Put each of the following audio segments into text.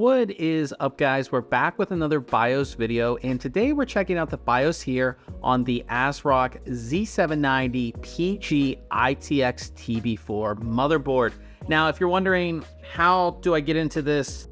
What is up, guys? We're back with another BIOS video, and today we're checking out the BIOS here on the ASRock Z790 PG-ITX TB4 motherboard. Now, if you're wondering, how do I get into this?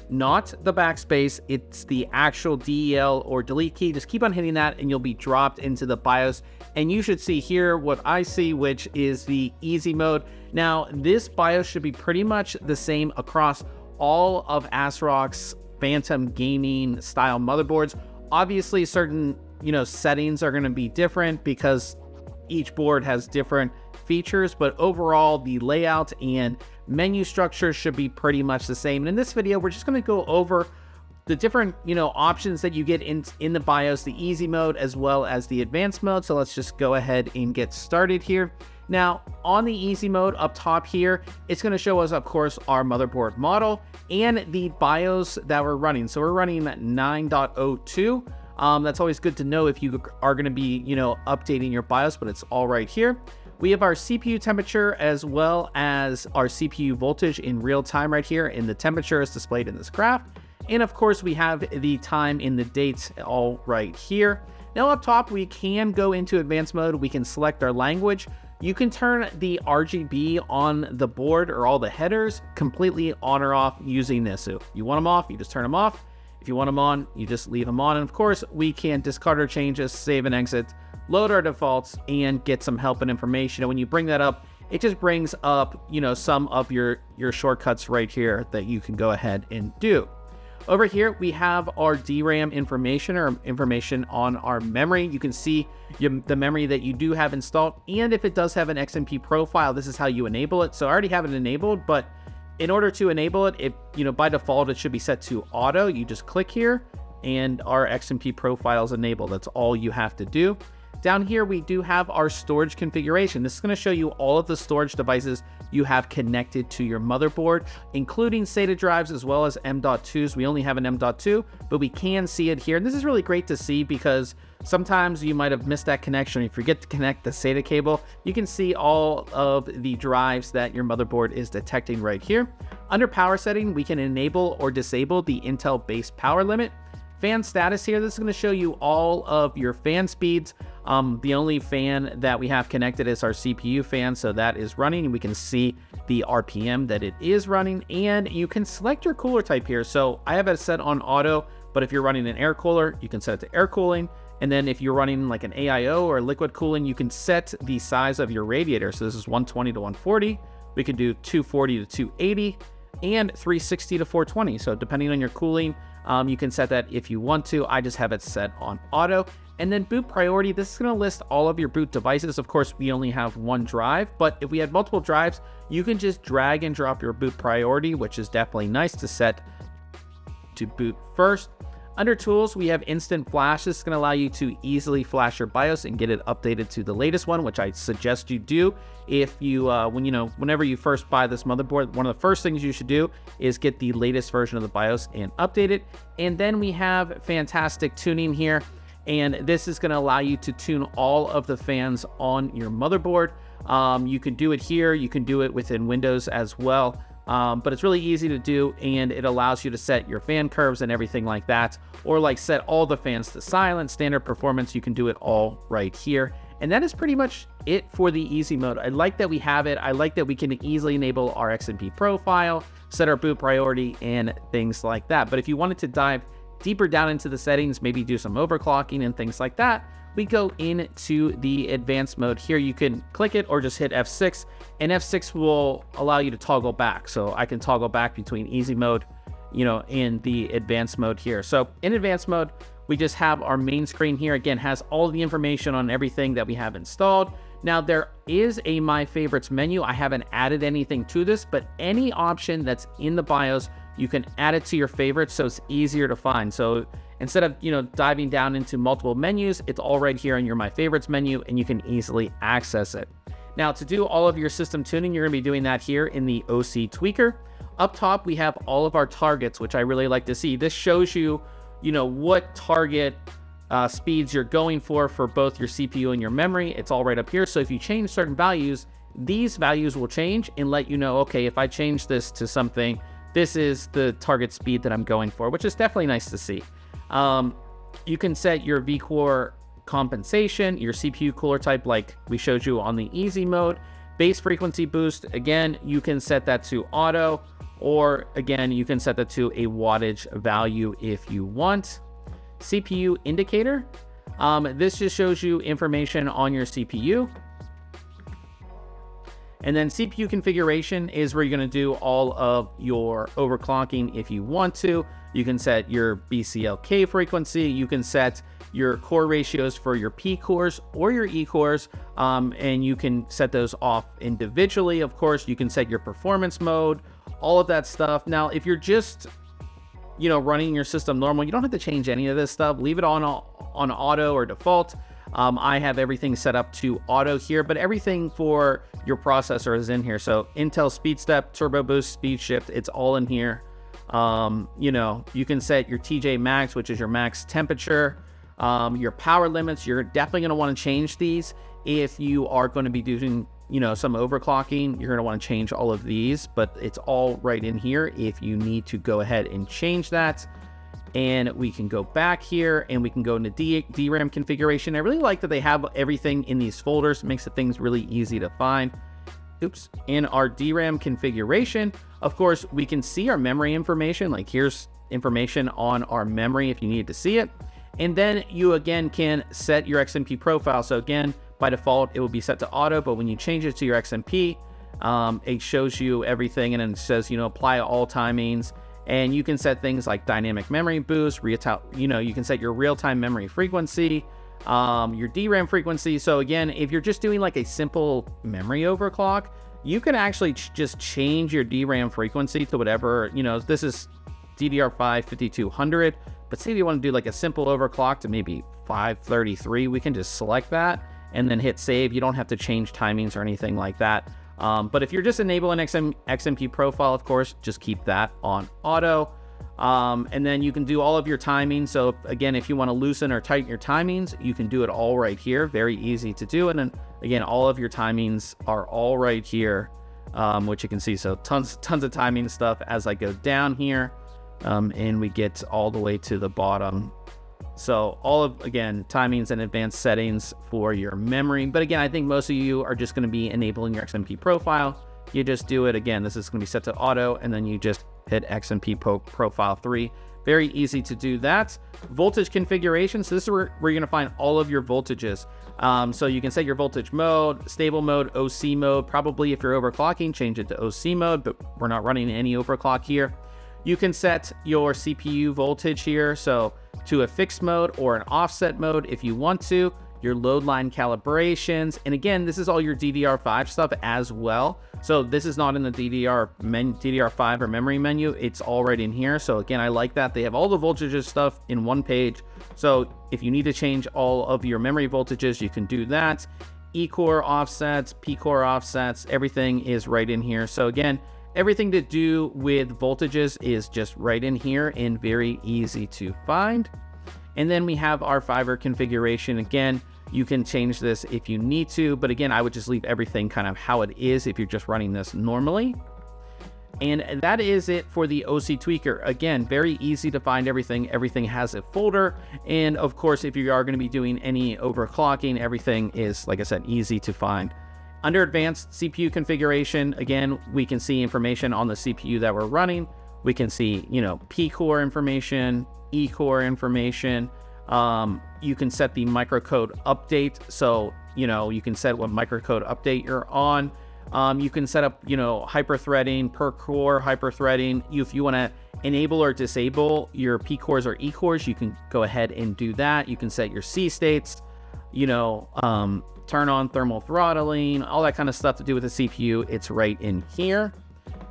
Not the backspace, it's the actual DEL or delete key. Just keep on hitting that and you'll be dropped into the BIOS. And you should see here what I see, which is the easy mode. Now, this BIOS should be pretty much the same across all of ASRock's Phantom gaming style motherboards. Obviously, certain settings are going to be different because each board has different features, but overall the layout and menu structure should be pretty much the same. And in this video, we're just going to go over the different options that you get in the BIOS, the easy mode as well as the advanced mode. So let's just go ahead and get started here. Now, on the easy mode up top here, it's going to show us, of course, our motherboard model and the BIOS that we're running. So we're running 9.02. That's always good to know if you are going to be, updating your BIOS, but it's all right here. We have our CPU temperature as well as our CPU voltage in real time right here, and the temperature is displayed in this graph. And of course, we have the time in the dates all right here. Now up top, we can go into advanced mode. We can select our language. You can turn the RGB on the board or all the headers completely on or off using this. So if you want them off, you just turn them off. If you want them on, you just leave them on. And of course, we can discard our changes, save and exit, load our defaults, and get some help and information. And when you bring that up, it just brings up, some of your shortcuts right here that you can go ahead and do. Over here, we have our DRAM information or information on our memory. You can see the memory that you do have installed. And if it does have an XMP profile, this is how you enable it. So I already have it enabled, but in order to enable it, by default, it should be set to auto. You just click here and our XMP profile is enabled. That's all you have to do. Down here, we do have our storage configuration. This is going to show you all of the storage devices you have connected to your motherboard, including SATA drives as well as M.2s. We only have an M.2, but we can see it here. And this is really great to see because sometimes you might have missed that connection. If you forget to connect the SATA cable, you can see all of the drives that your motherboard is detecting right here. Under power setting, we can enable or disable the Intel base power limit. Fan status here, this is going to show you all of your fan speeds. The only fan that we have connected is our CPU fan, so that is running, and we can see the RPM that it is running, and you can select your cooler type here. So I have it set on auto, but if you're running an air cooler, you can set it to air cooling. And then if you're running like an AIO or liquid cooling, you can set the size of your radiator. So this is 120 to 140. We can do 240 to 280 and 360 to 420. So depending on your cooling, you can set that if you want to. I just have it set on auto. And then boot priority, this is going to list all of your boot devices. Of course, we only have one drive, but if we had multiple drives, you can just drag and drop your boot priority, which is definitely nice to set to boot first. Under tools, we have instant flash. This is going to allow you to easily flash your BIOS and get it updated to the latest one, which I suggest you do. If you, whenever you first buy this motherboard, one of the first things you should do is get the latest version of the BIOS and update it. And then we have fantastic tuning here. And this is going to allow you to tune all of the fans on your motherboard. You can do it here. You can do it within Windows as well. But it's really easy to do, and it allows you to set your fan curves and everything like that, or like set all the fans to silent, standard performance. You can do it all right here. And that is pretty much it for the easy mode. I like that we have it. I like that we can easily enable our XMP profile, set our boot priority, and things like that. But if you wanted to dive deeper down into the settings, maybe do some overclocking and things like that, we go into the advanced mode here. You can click it or just hit F6, and F6 will allow you to toggle back. So I can toggle back between easy mode, in the advanced mode here. So in advanced mode, we just have our main screen here. Again, has all the information on everything that we have installed. Now there is a My Favorites menu. I haven't added anything to this, but any option that's in the BIOS, you can add it to your favorites so it's easier to find. So instead of, diving down into multiple menus, it's all right here in your My Favorites menu, and you can easily access it. Now, to do all of your system tuning, you're going to be doing that here in the OC Tweaker. Up top, we have all of our targets, which I really like to see. This shows you, what target speeds you're going for both your CPU and your memory. It's all right up here. So if you change certain values, these values will change and let you know, okay, if I change this to something, this is the target speed that I'm going for, which is definitely nice to see. You can set your vCore compensation, your CPU cooler type like we showed you on the easy mode. Base frequency boost, again, you can set that to auto, or again, you can set that to a wattage value if you want. CPU indicator, this just shows you information on your CPU. And then CPU configuration is where you're going to do all of your overclocking if you want to. You can set your BCLK frequency, you can set your core ratios for your P cores or your E cores, and you can set those off individually. Of course, you can set your performance mode, all of that stuff. Now, if you're just, running your system normal, you don't have to change any of this stuff. Leave it on auto or default. I have everything set up to auto here, but everything for your processor is in here. So Intel SpeedStep, Turbo Boost, Speed Shift, it's all in here. You can set your TJ max, which is your max temperature. Your power limits, you're definitely going to want to change these. If you are going to be doing, some overclocking, you're going to want to change all of these, but it's all right in here if you need to go ahead and change that. And we can go back here and we can go into DRAM configuration. I really like that they have everything in these folders. It makes the things really easy to find. In our DRAM configuration, of course, we can see our memory information. Like here's information on our memory if you need to see it. And then you again can set your XMP profile. So again, by default, it will be set to auto, but when you change it to your XMP, it shows you everything and then it says, apply all timings. And you can set things like dynamic memory boost, you can set your real-time memory frequency, your DRAM frequency. So again, if you're just doing like a simple memory overclock, you can actually just change your DRAM frequency to whatever, this is DDR5 5200, but say if you want to do like a simple overclock to maybe 533, we can just select that and then hit save. You don't have to change timings or anything like that. But if you're just enabling XMP profile, of course, just keep that on auto. And then you can do all of your timing. So again, if you want to loosen or tighten your timings, you can do it all right here. Very easy to do. And then again, all of your timings are all right here, which you can see. So tons of timing stuff as I go down here, and we get all the way to the bottom. So all of, again, timings and advanced settings for your memory. But again, I think most of you are just going to be enabling your XMP profile. You just do it. Again, this is going to be set to auto, and then you just hit XMP profile 3. Very easy to do that. Voltage configuration. So this is where you're going to find all of your voltages. So you can set your voltage mode, stable mode, OC mode. Probably if you're overclocking, change it to OC mode, but we're not running any overclock here. You can set your CPU voltage here, so to a fixed mode or an offset mode if you want to, your load line calibrations. And again, this is all your DDR5 stuff as well. So this is not in the DDR5 or memory menu. It's all right in here. So again, I like that. They have all the voltages stuff in one page. So if you need to change all of your memory voltages, you can do that. E-core offsets, P-core offsets, everything is right in here. So again, everything to do with voltages is just right in here and very easy to find. And then we have our fiber configuration. Again, you can change this if you need to, but again, I would just leave everything kind of how it is if you're just running this normally. And that is it for the OC Tweaker. Again, very easy to find everything. Everything has a folder. And of course, if you are going to be doing any overclocking, everything is, like I said, easy to find. Under advanced CPU configuration, again, we can see information on the CPU that we're running. We can see, P-core information, E-core information. You can set the microcode update. So, you can set what microcode update you're on. You can set up, hyperthreading, per core hyperthreading. If you want to enable or disable your P-cores or E-cores, you can go ahead and do that. You can set your C states, turn on thermal throttling, all that kind of stuff to do with the CPU. It's right in here.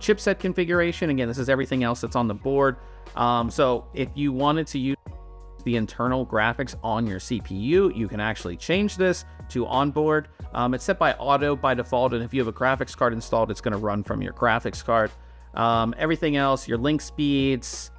Chipset configuration. Again, this is everything else that's on the board. So if you wanted to use the internal graphics on your CPU, you can actually change this to onboard. It's set by auto by default, and if you have a graphics card installed, it's going to run from your graphics card. Everything else, your link speeds,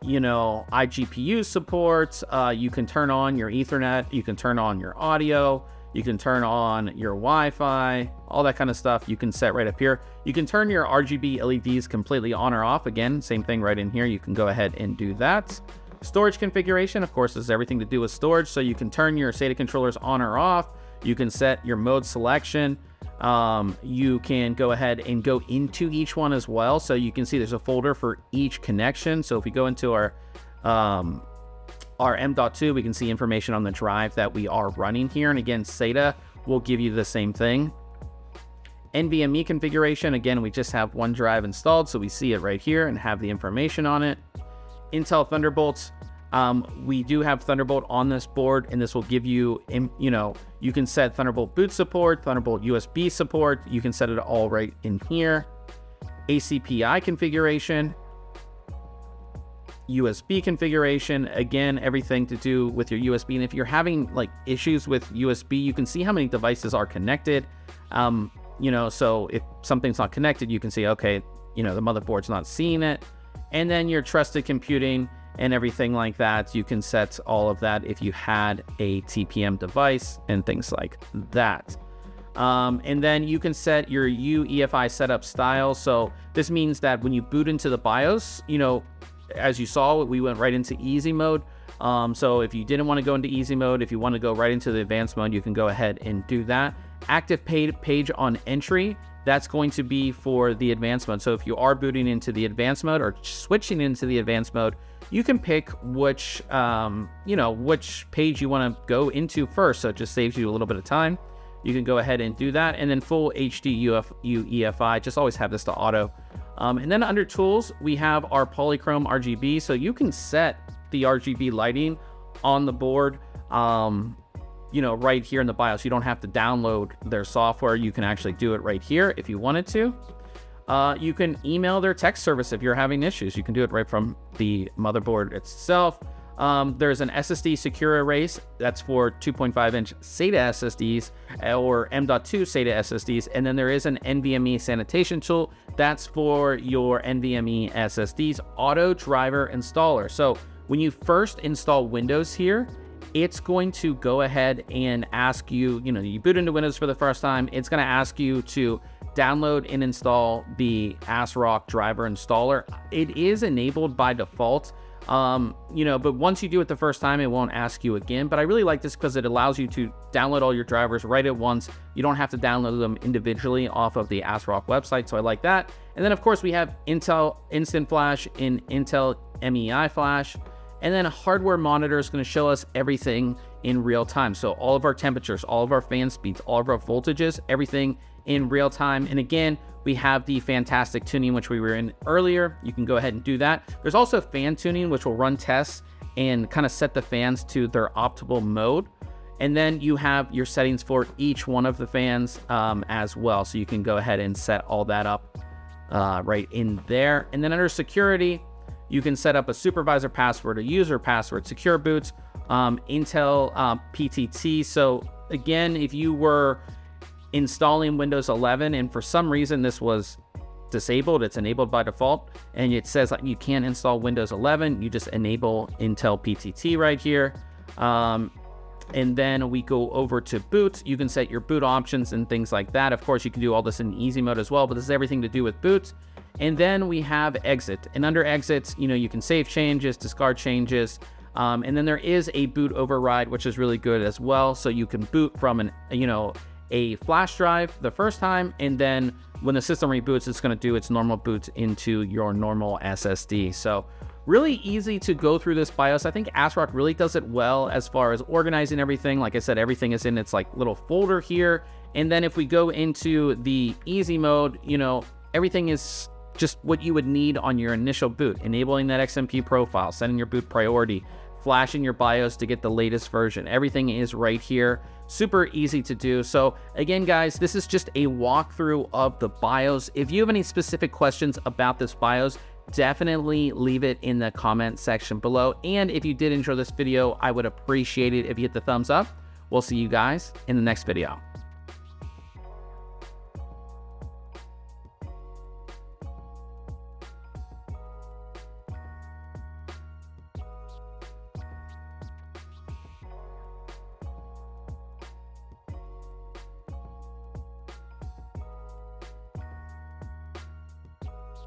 you know, iGPU support. You can turn on your Ethernet, you can turn on your audio, you can turn on your Wi-Fi, all that kind of stuff you can set right up here. You can turn your RGB LEDs completely on or off. Again, same thing right in here. You can go ahead and do that. Storage configuration, of course, is everything to do with storage. So you can turn your SATA controllers on or off. You can set your mode selection. You can go ahead and go into each one as well. So you can see there's a folder for each connection. So if we go into our M.2, we can see information on the drive that we are running here. And again, SATA will give you the same thing. NVMe configuration, again, we just have one drive installed, so we see it right here and have the information on it. Intel Thunderbolts, we do have Thunderbolt on this board, and this will give you, you know, you can set Thunderbolt boot support, Thunderbolt USB support. You can set it all right in here. ACPI configuration, USB configuration, again, everything to do with your USB. And if you're having like issues with USB, you can see how many devices are connected. You know, so if something's not connected, you can see, okay, you know, the motherboard's not seeing it. And then your trusted computing and everything like that, you can set all of that if you had a TPM device and things like that. And then you can set your UEFI setup style. So this means that when you boot into the BIOS, you know, as you saw, we went right into easy mode. So if you didn't want to go into easy mode, if you want to go right into the advanced mode, you can go ahead and do that. Active page on entry, that's going to be for the advanced mode. So if you are booting into the advanced mode or switching into the advanced mode, you can pick which, you know, which page you want to go into first. So it just saves you a little bit of time. You can go ahead and do that. And then full HD UEFI, just always have this to auto. And then under tools, we have our polychrome RGB. So you can set the RGB lighting on the board, you know, right here in the BIOS. You don't have to download their software. You can actually do it right here if you wanted to. You can email their tech service if you're having issues. You can do it right from the motherboard itself. There's an SSD secure erase. That's for 2.5-inch SATA SSDs or M.2 SATA SSDs. And then there is an NVMe sanitation tool. That's for your NVMe SSDs. Auto driver installer. So when you first install Windows here, it's going to go ahead and ask you, you know, you boot into Windows for the first time, it's going to ask you to download and install the ASRock driver installer. It is enabled by default, you know, but once you do it the first time, it won't ask you again. But I really like this because it allows you to download all your drivers right at once. You don't have to download them individually off of the ASRock website. So I like that. And then of course we have Intel Instant Flash and Intel MEI Flash. And then a hardware monitor is going to show us everything in real time. So all of our temperatures, all of our fan speeds, all of our voltages, everything in real time. And again, we have the fantastic tuning, which we were in earlier. You can go ahead and do that. There's also fan tuning, which will run tests and kind of set the fans to their optimal mode. And then you have your settings for each one of the fans as well. So you can go ahead and set all that up right in there. And then under security, you can set up a supervisor password, a user password, secure boots, Intel PTT. So again, if you were installing Windows 11 and for some reason this was disabled, it's enabled by default, and it says like you can't install Windows 11, you just enable Intel PTT right here. And then we go over to boot. You can set your boot options and things like that. Of course, you can do all this in easy mode as well, but this is everything to do with boot. And then we have exit. And under exit, you know, you can save changes, discard changes. And then there is a boot override, which is really good as well. So you can boot from an, you know, a flash drive the first time, and then when the system reboots, it's going to do its normal boot into your normal SSD. So really easy to go through this BIOS. I think ASRock really does it well as far as organizing everything. Like I said, everything is in its like little folder here. And then if we go into the easy mode, you know, everything is just what you would need on your initial boot, enabling that XMP profile, setting your boot priority, flashing your BIOS to get the latest version. Everything is right here. Super easy to do. So again, guys, this is just a walkthrough of the BIOS. If you have any specific questions about this BIOS, definitely leave it in the comment section below. And if you did enjoy this video, I would appreciate it if you hit the thumbs up. We'll see you guys in the next video.